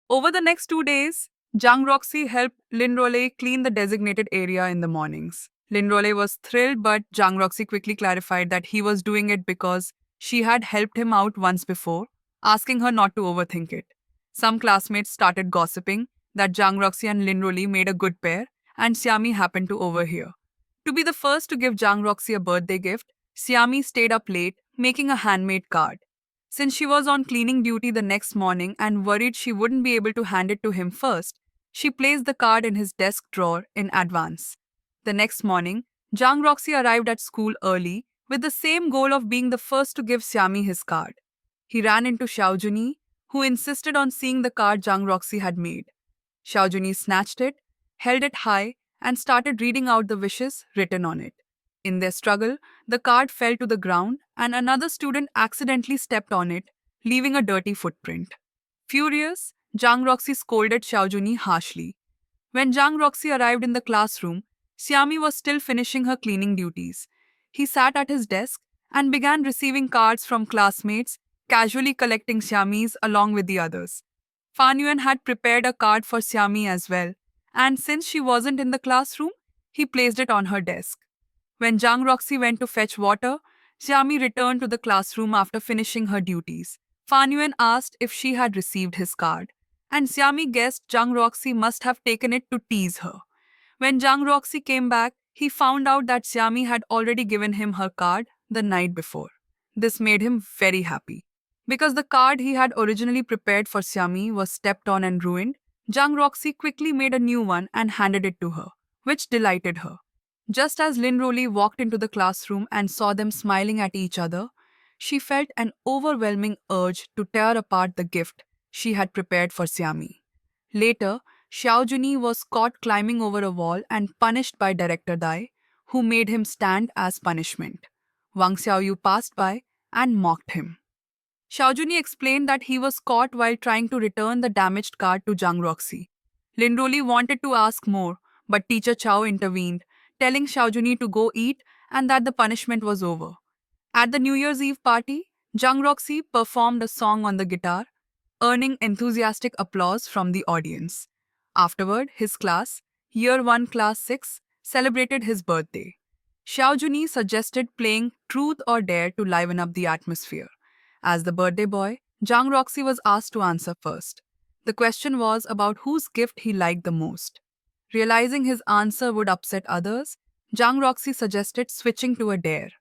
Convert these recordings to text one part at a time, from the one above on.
Over the next 2 days, Zhang Roxy helped Lin Rolei clean the designated area in the mornings. Lin Rolei was thrilled, but Zhang Roxy quickly clarified that he was doing it because she had helped him out once before, asking her not to overthink it. Some classmates started gossiping that Zhang Roxy and Lin Rolei made a good pair, and Xiami happened to overhear. To be the first to give Zhang Roxy a birthday gift, Xiami stayed up late, making a handmade card. Since she was on cleaning duty the next morning and worried she wouldn't be able to hand it to him first, she placed the card in his desk drawer in advance. The next morning, Zhang Roxy arrived at school early with the same goal of being the first to give Xiami his card. He ran into Xiao Juni, who insisted on seeing the card Zhang Roxy had made. Xiao Juni snatched it, held it high, and started reading out the wishes written on it. In their struggle, the card fell to the ground and another student accidentally stepped on it, leaving a dirty footprint. Furious, Zhang Roxy scolded Xiaojuni harshly. When Zhang Roxy arrived in the classroom, Xiami was still finishing her cleaning duties. He sat at his desk and began receiving cards from classmates, casually collecting Xiami's along with the others. Fan Yuan had prepared a card for Xiami as well, and since she wasn't in the classroom, he placed it on her desk. When Zhang Roxy went to fetch water, Xiami returned to the classroom after finishing her duties. Fan Yuan asked if she had received his card, and Xiami guessed Zhang Roxy must have taken it to tease her. When Zhang Roxy came back, he found out that Xiami had already given him her card the night before. This made him very happy. Because the card he had originally prepared for Xiami was stepped on and ruined, Zhang Roxy quickly made a new one and handed it to her, which delighted her. Just as Lin Roley walked into the classroom and saw them smiling at each other, she felt an overwhelming urge to tear apart the gift she had prepared for Xiami. Later, Xiao Juni was caught climbing over a wall and punished by Director Dai, who made him stand as punishment. Wang Xiaoyu passed by and mocked him. Xiao Juni explained that he was caught while trying to return the damaged card to Zhang Roxy. Lin Roley wanted to ask more, but teacher Chao intervened, telling Xiaojuni to go eat and that the punishment was over. At the New Year's Eve party, Zhang Roxy performed a song on the guitar, earning enthusiastic applause from the audience. Afterward, his class, Year 1 Class 6, celebrated his birthday. Xiaojuni suggested playing Truth or Dare to liven up the atmosphere. As the birthday boy, Zhang Roxy was asked to answer first. The question was about whose gift he liked the most. Realizing his answer would upset others, Zhang Roxy suggested switching to a dare.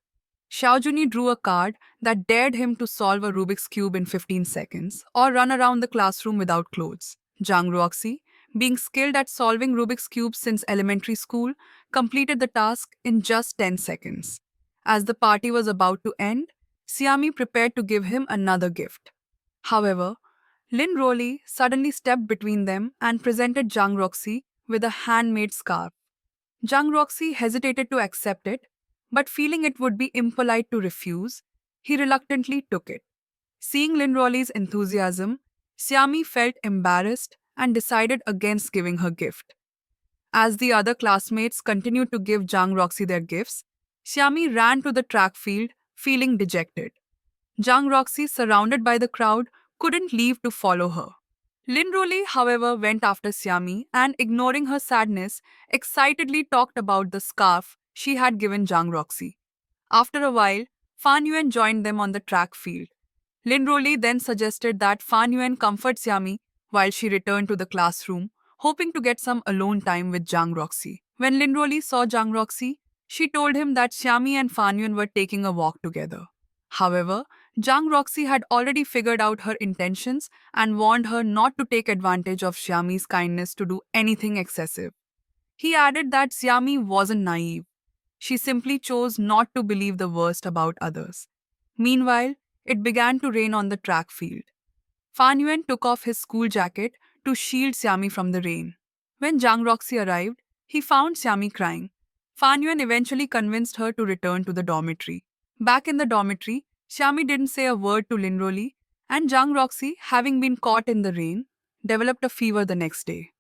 Xiaojuni drew a card that dared him to solve a Rubik's Cube in 15 seconds or run around the classroom without clothes. Zhang Roxy, being skilled at solving Rubik's Cube since elementary school, completed the task in just 10 seconds. As the party was about to end, Xiami prepared to give him another gift. However, Lin Roley suddenly stepped between them and presented Zhang Roxy with a handmade scarf. Zhang Roxy hesitated to accept it, but feeling it would be impolite to refuse, he reluctantly took it. Seeing Lin Roley's enthusiasm, Xiami felt embarrassed and decided against giving her gift. As the other classmates continued to give Zhang Roxy their gifts, Xiami ran to the track field, feeling dejected. Zhang Roxy, surrounded by the crowd, couldn't leave to follow her. Lin Roley, however, went after Xiami and, ignoring her sadness, excitedly talked about the scarf she had given Zhang Roxy. After a while, Fan Yuan joined them on the track field. Lin Roley then suggested that Fan Yuan comfort Xiami while she returned to the classroom, hoping to get some alone time with Zhang Roxy. When Lin Roley saw Zhang Roxy, she told him that Xiami and Fan Yuan were taking a walk together. However, Zhang Roxy had already figured out her intentions and warned her not to take advantage of Xiami's kindness to do anything excessive. He added that Xiami wasn't naive. She simply chose not to believe the worst about others. Meanwhile, it began to rain on the track field. Fan Yuan took off his school jacket to shield Xiami from the rain. When Zhang Roxy arrived, he found Xiami crying. Fan Yuan eventually convinced her to return to the dormitory. Back in the dormitory, Xiami didn't say a word to Lin Roley, and Zhang Roxy, having been caught in the rain, developed a fever the next day.